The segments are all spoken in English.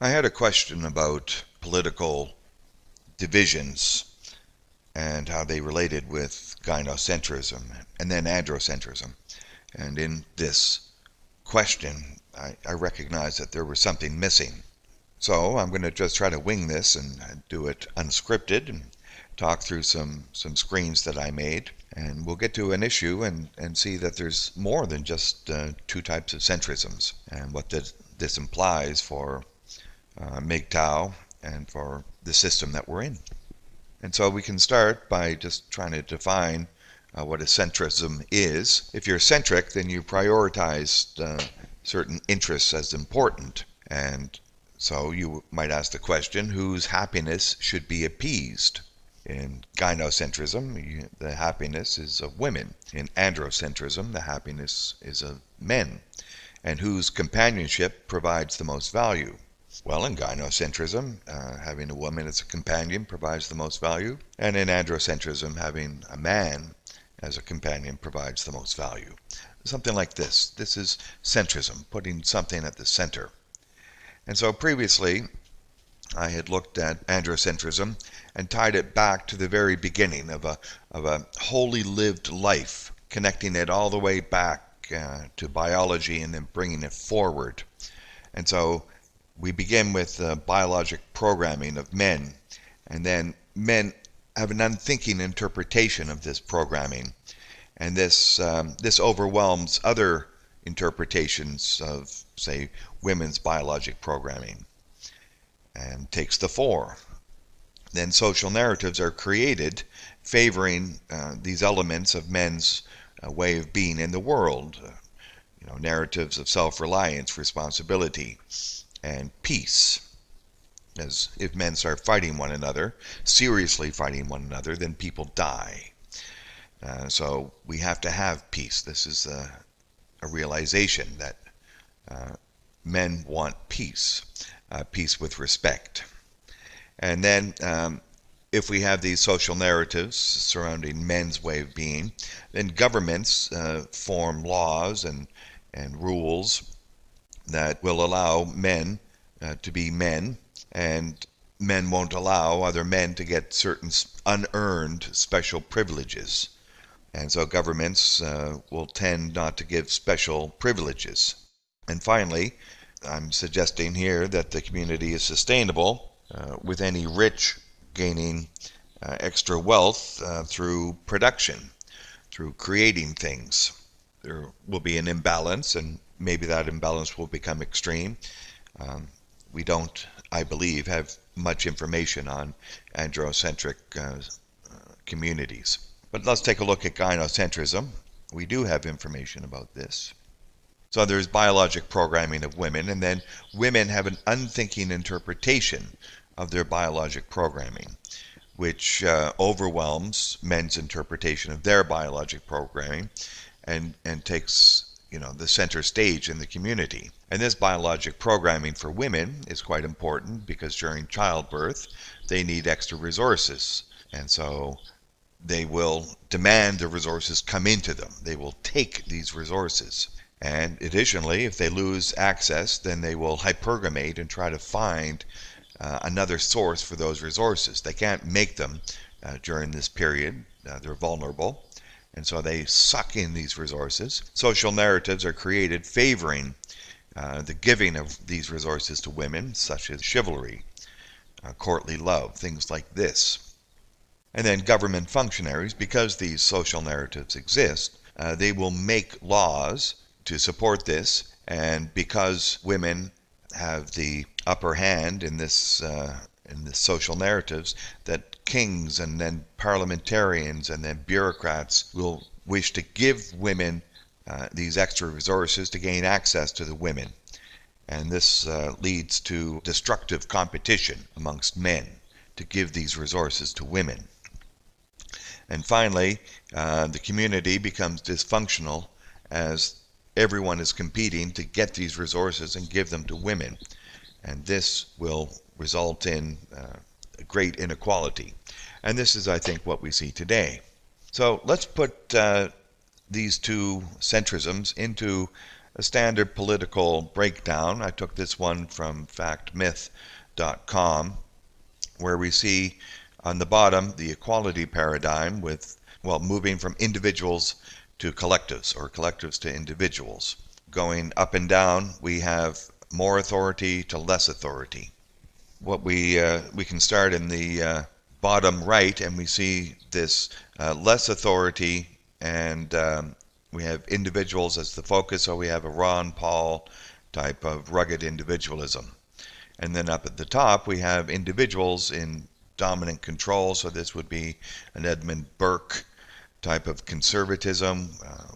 I had a question about political divisions and how they related with gynocentrism and then androcentrism. And in this question, I recognized that there was something missing. So I'm going to just try to wing this and do it unscripted and talk through some screens that I made. And we'll get to an issue and see that there's more than just two types of centrisms and what this implies for Mgtow and for the system that we're in. And so we can start by just trying to define what a centrism is. If you're centric, then you prioritize certain interests as important. And so you might ask the question, whose happiness should be appeased? In gynocentrism, the happiness is of women. In androcentrism, the happiness is of men. And whose companionship provides the most value? Well, in gynocentrism, having a woman as a companion provides the most value. And in androcentrism, having a man as a companion provides the most value. Something like this. This is centrism, putting something at the center. And so previously, I had looked at androcentrism and tied it back to the very beginning of a wholly lived life, connecting it all the way back to biology and then bringing it forward. And so we begin with biologic programming of men, and then men have an unthinking interpretation of this programming, and this overwhelms other interpretations of, say, women's biologic programming, and takes the fore. Then social narratives are created favoring these elements of men's way of being in the world, narratives of self-reliance, responsibility, and peace. As if men start fighting one another, seriously fighting one another, then people die. So we have to have peace. This is a realization that men want peace, peace with respect. And then if we have these social narratives surrounding men's way of being, then governments form laws and rules that will allow men to be men, and men won't allow other men to get certain unearned special privileges. And so governments will tend not to give special privileges. And finally, I'm suggesting here that the community is sustainable with any rich gaining extra wealth through production, through creating things. There will be an imbalance, and maybe that imbalance will become extreme. We don't, I believe, have much information on androcentric communities. But let's take a look at gynocentrism. We do have information about this. So there's biologic programming of women, and then women have an unthinking interpretation of their biologic programming, which overwhelms men's interpretation of their biologic programming and takes the center stage in the community. And this biologic programming for women is quite important because during childbirth they need extra resources, and so they will demand the resources come into them. They will take these resources. And additionally, if they lose access, then they will hypergamate and try to find another source for those resources. They can't make them during this period. They're vulnerable. And so they suck in these resources. Social narratives are created favoring the giving of these resources to women, such as chivalry, courtly love, things like this. And then government functionaries, because these social narratives exist, they will make laws to support this. And because women have the upper hand in this social narratives, that kings and then parliamentarians and then bureaucrats will wish to give women these extra resources to gain access to the women. And this leads to destructive competition amongst men to give these resources to women. And finally, the community becomes dysfunctional as everyone is competing to get these resources and give them to women. And this will result in great inequality. And this is, I think, what we see today. So let's put these two centrisms into a standard political breakdown. I took this one from factmyth.com, where we see on the bottom the equality paradigm with, well, moving from individuals to collectives or collectives to individuals. Going up and down, we have more authority to less authority. What we can start in the bottom right, and we see this less authority, and we have individuals as the focus, so we have a Ron Paul type of rugged individualism. And then up at the top, we have individuals in dominant control, so this would be an Edmund Burke type of conservatism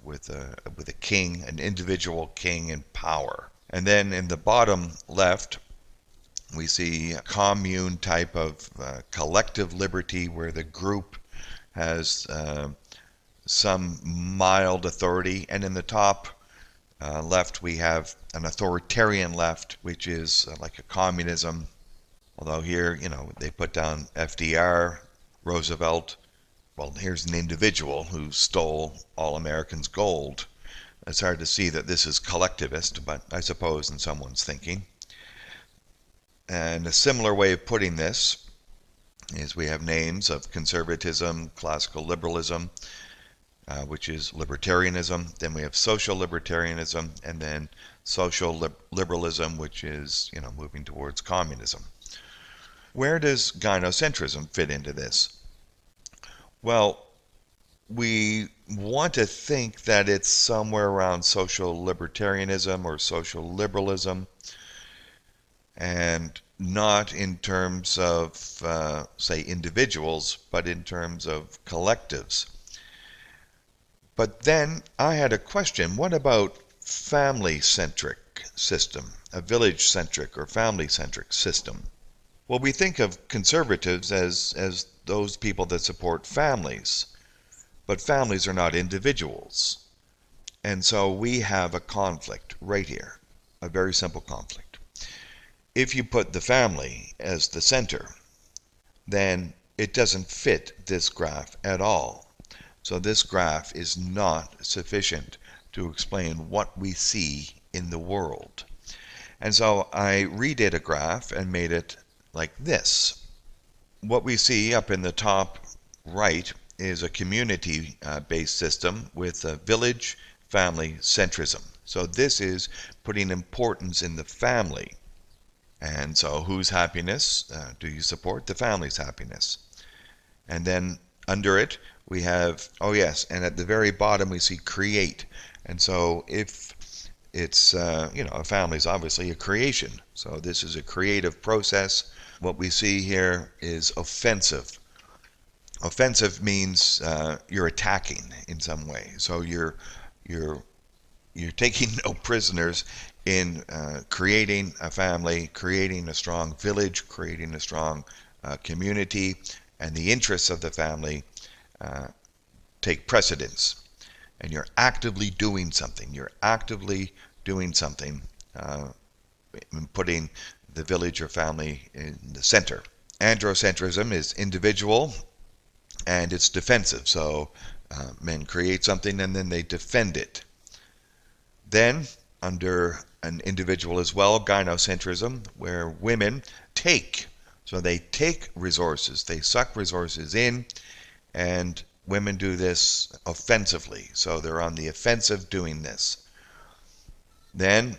with a king, an individual king in power. And then in the bottom left, we see a commune type of collective liberty where the group has some mild authority. And in the top left, we have an authoritarian left, which is like a communism. Although here, they put down FDR, Roosevelt. Well, here's an individual who stole all Americans' gold. It's hard to see that this is collectivist, but I suppose in someone's thinking. And a similar way of putting this is we have names of conservatism, classical liberalism, which is libertarianism. Then we have social libertarianism, and then social liberalism, which is, moving towards communism. Where does gynocentrism fit into this? Well, we want to think that it's somewhere around social libertarianism or social liberalism, and not in terms of, say, individuals, but in terms of collectives. But then I had a question. What about family-centric system, a village-centric or family-centric system? Well, we think of conservatives as those people that support families, but families are not individuals. And so we have a conflict right here, a very simple conflict. If you put the family as the center, then it doesn't fit this graph at all. So this graph is not sufficient to explain what we see in the world. And so I redid a graph and made it like this. What we see up in the top right is a community-based system with a village family centrism. So this is putting importance in the family. And so whose happiness do you support? The family's happiness. And then under it we have, oh yes, and at the very bottom we see create. And so if it's, a family is obviously a creation. So this is a creative process. What we see here is offensive. Offensive means you're attacking in some way. So you're taking no prisoners in creating a family, creating a strong village, creating a strong community, and the interests of the family take precedence. And you're actively doing something. You're actively doing something, putting the village or family in the center. Androcentrism is individual and it's defensive. So men create something and then they defend it. Then, under an individual as well, gynocentrism, where women take. So they take resources, they suck resources in, and women do this offensively. So they're on the offensive doing this. Then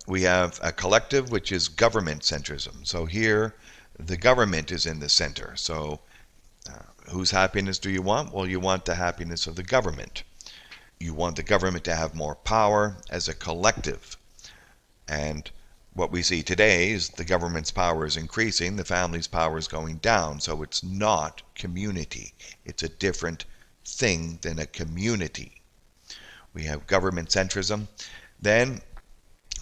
we have a collective, which is government centrism. So here, the government is in the center. So whose happiness do you want? Well, you want the happiness of the government. You want the government to have more power as a collective. And what we see today is the government's power is increasing, the family's power is going down. So it's not community. It's a different thing than a community. We have government centrism. Then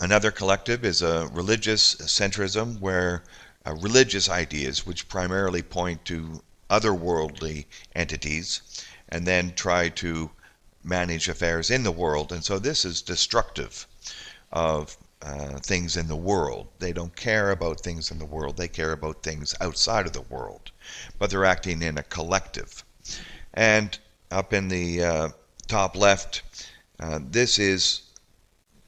another collective is a religious centrism, where religious ideas, which primarily point to otherworldly entities, and then try to manage affairs in the world. And so this is destructive of things in the world. They don't care about things in the world. They care about things outside of the world. But they're acting in a collective. And up in the top left, this is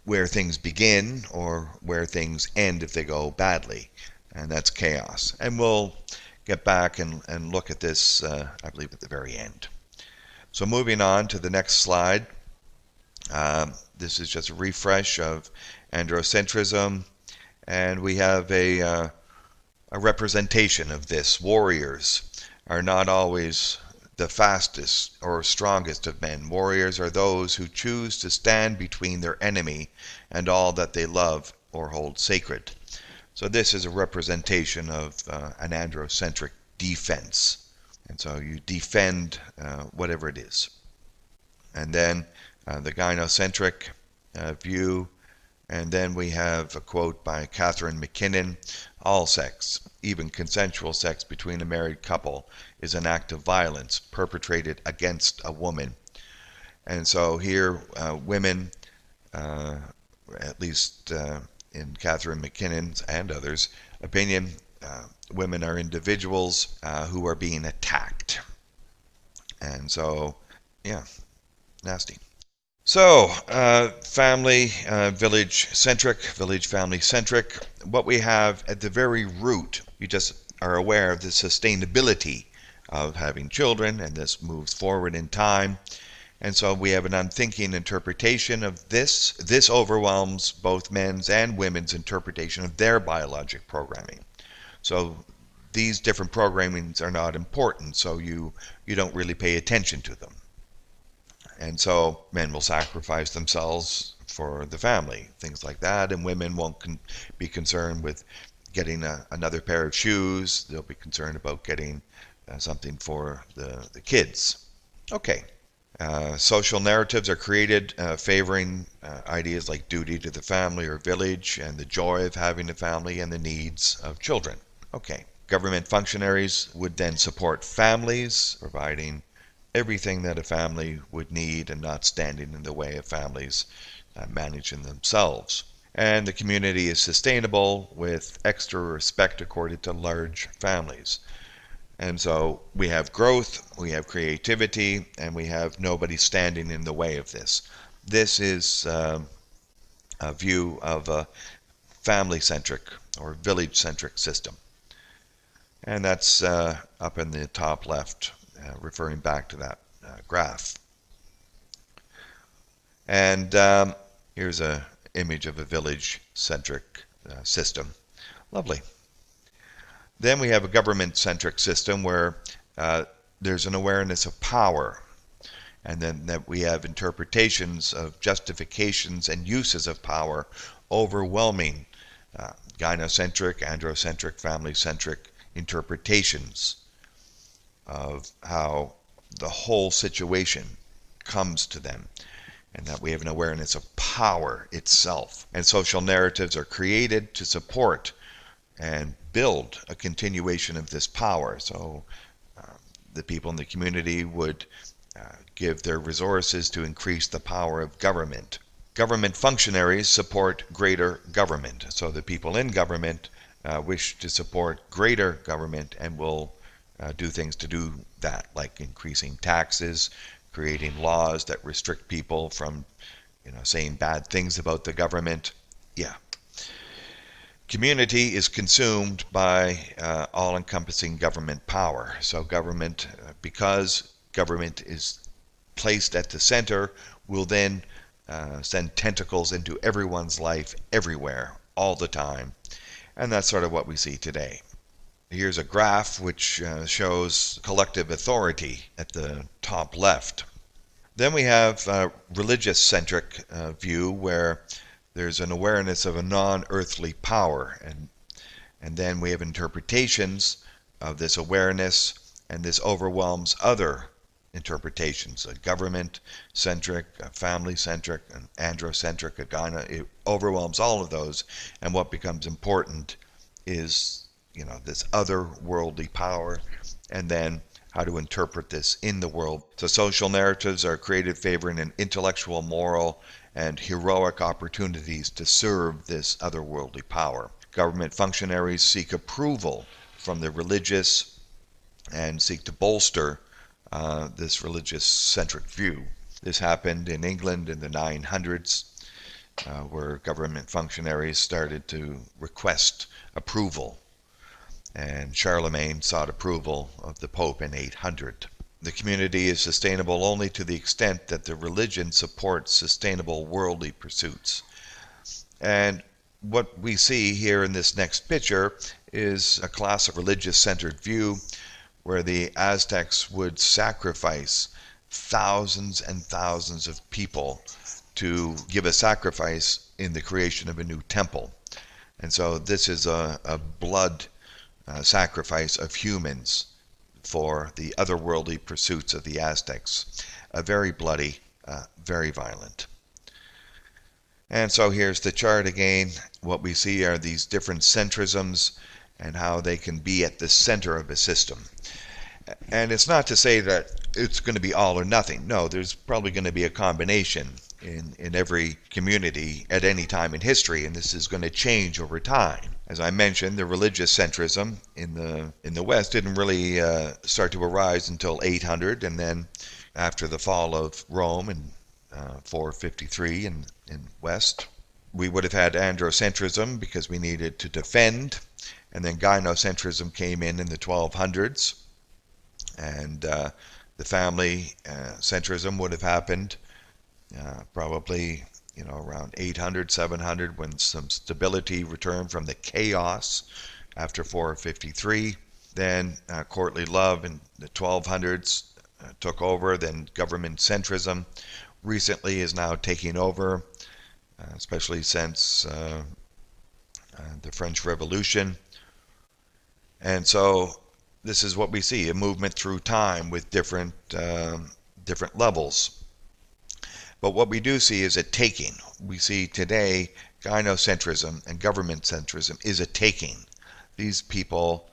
where things begin or where things end if they go badly, and that's chaos. And we'll get back and look at this, I believe, at the very end. So moving on to the next slide. This is just a refresh of androcentrism, and we have a representation of this. Warriors are not always the fastest or strongest of men. Warriors are those who choose to stand between their enemy and all that they love or hold sacred. So this is a representation of an androcentric defense. And so you defend whatever it is. And then the gynocentric view. And then we have a quote by Catherine McKinnon: all sex, even consensual sex between a married couple, is an act of violence perpetrated against a woman. And so here, women, at least in Catherine McKinnon's and others' opinion, women are individuals who are being attacked. And so, yeah, nasty. So, family, village-centric, village family-centric. What we have at the very root, you just are aware of the sustainability of having children, and this moves forward in time. And so we have an unthinking interpretation of this. This overwhelms both men's and women's interpretation of their biologic programming. So these different programmings are not important, so you don't really pay attention to them. And so men will sacrifice themselves for the family, things like that, and women won't be concerned with getting another pair of shoes. They'll be concerned about getting something for the kids. Okay. Social narratives are created favoring ideas like duty to the family or village, and the joy of having a family, and the needs of children. Okay. Government functionaries would then support families, providing everything that a family would need and not standing in the way of families managing themselves. And the community is sustainable with extra respect accorded to large families. And so we have growth, we have creativity, and we have nobody standing in the way of this. This is a view of a family-centric or village-centric system. And that's up in the top left, referring back to that graph. And here's an image of a village-centric system. Lovely. Then we have a government-centric system where there's an awareness of power, and then that we have interpretations of justifications and uses of power overwhelming gynocentric, androcentric, family-centric interpretations of how the whole situation comes to them, and that we have an awareness of power itself. And social narratives are created to support and build a continuation of this power. So the people in the community would give their resources to increase the power of government. Government functionaries support greater government. So the people in government wish to support greater government and will do things to do that, like increasing taxes, creating laws that restrict people from, saying bad things about the government. Yeah. Community is consumed by all-encompassing government power. So government, because government is placed at the center, will then send tentacles into everyone's life, everywhere, all the time. And that's sort of what we see today. Here's a graph which shows collective authority at the top left. Then we have a religious-centric view where there's an awareness of a non-earthly power, and then we have interpretations of this awareness, and this overwhelms other interpretations: a government-centric, a family-centric, an androcentric, a gyno. It overwhelms all of those, and what becomes important is, this other worldly power, and then how to interpret this in the world. So social narratives are created favoring an intellectual, moral, and heroic opportunities to serve this otherworldly power. Government functionaries seek approval from the religious and seek to bolster this religious-centric view. This happened in England in the 900s, where government functionaries started to request approval, and Charlemagne sought approval of the Pope in 800. The community is sustainable only to the extent that the religion supports sustainable worldly pursuits. And what we see here in this next picture is a classic religious-centered view where the Aztecs would sacrifice thousands and thousands of people to give a sacrifice in the creation of a new temple. And so this is a blood sacrifice of humans for the otherworldly pursuits of the Aztecs. Very bloody, very violent. And so here's the chart again. What we see are these different centrisms and how they can be at the center of a system. And it's not to say that it's going to be all or nothing. No, there's probably going to be a combination in every community at any time in history, and this is going to change over time. As I mentioned, the religious centrism in the West didn't really start to arise until 800, and then after the fall of Rome in 453 in West, we would have had androcentrism because we needed to defend, and then gynocentrism came in the 1200s, and the family centrism would have happened probably around 800, 700, when some stability returned from the chaos after 453. Then courtly love in the 1200s took over. Then government centrism recently is now taking over, especially since the French Revolution. And so this is what we see, a movement through time with different levels. But what we do see is a taking. We see today gynocentrism and government centrism is a taking. These people,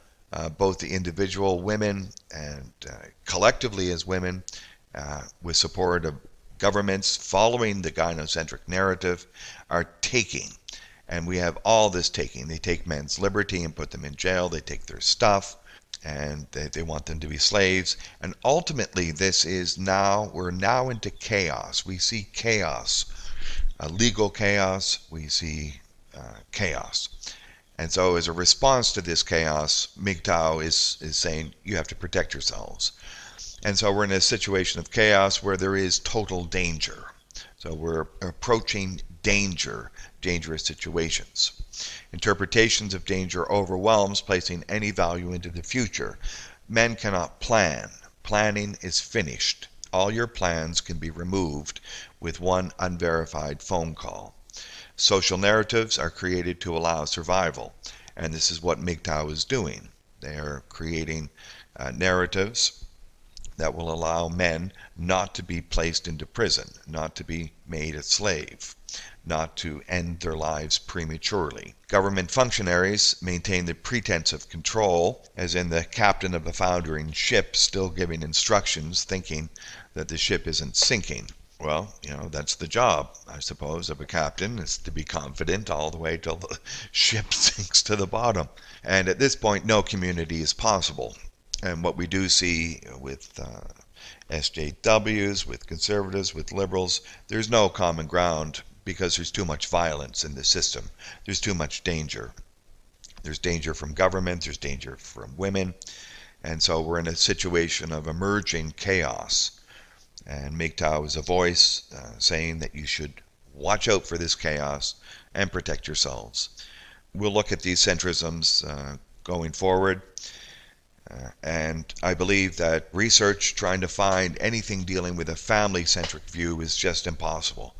both the individual women and collectively as women, with support of governments following the gynocentric narrative, are taking. And we have all this taking. They take men's liberty and put them in jail. They take their stuff, and they want them to be slaves. And ultimately, we're now into chaos. We see chaos, legal chaos. We see chaos. And so as a response to this chaos, Mgtow is saying, you have to protect yourselves. And so we're in a situation of chaos where there is total danger. So we're approaching dangerous situations. Interpretations of danger overwhelms placing any value into the future. Men cannot plan. Planning is finished. All your plans can be removed with one unverified phone call. Social narratives are created to allow survival, and this is what Mgtow is doing. They are creating narratives that will allow men not to be placed into prison, not to be made a slave, not to end their lives prematurely. Government functionaries maintain the pretense of control, as in the captain of a foundering ship still giving instructions, thinking that the ship isn't sinking. Well, that's the job, I suppose, of a captain, is to be confident all the way till the ship sinks to the bottom. And at this point, no community is possible. And what we do see with SJWs, with conservatives, with liberals, there's no common ground because there's too much violence in the system. There's too much danger. There's danger from government, there's danger from women, and so we're in a situation of emerging chaos. And Mgtow is a voice saying that you should watch out for this chaos and protect yourselves. We'll look at these centrisms going forward. And I believe that research trying to find anything dealing with a family-centric view is just impossible.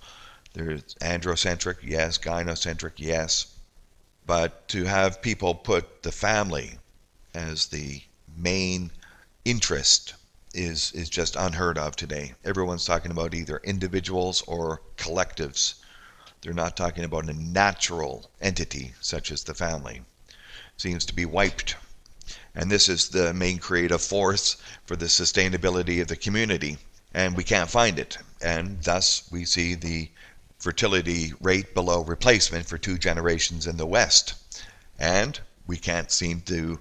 There's androcentric, yes. Gynocentric, yes. But to have people put the family as the main interest is just unheard of today. Everyone's talking about either individuals or collectives. They're not talking about a natural entity such as the family. It seems to be wiped. And this is the main creative force for the sustainability of the community. And we can't find it. And thus we see the fertility rate below replacement for 2 generations in the West. And we can't seem to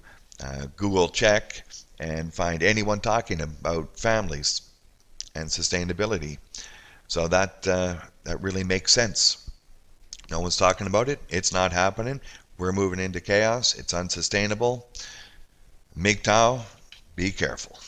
Google check and find anyone talking about families and sustainability. So that really makes sense. No one's talking about it. It's not happening. We're moving into chaos. It's unsustainable. Mgtow, be careful.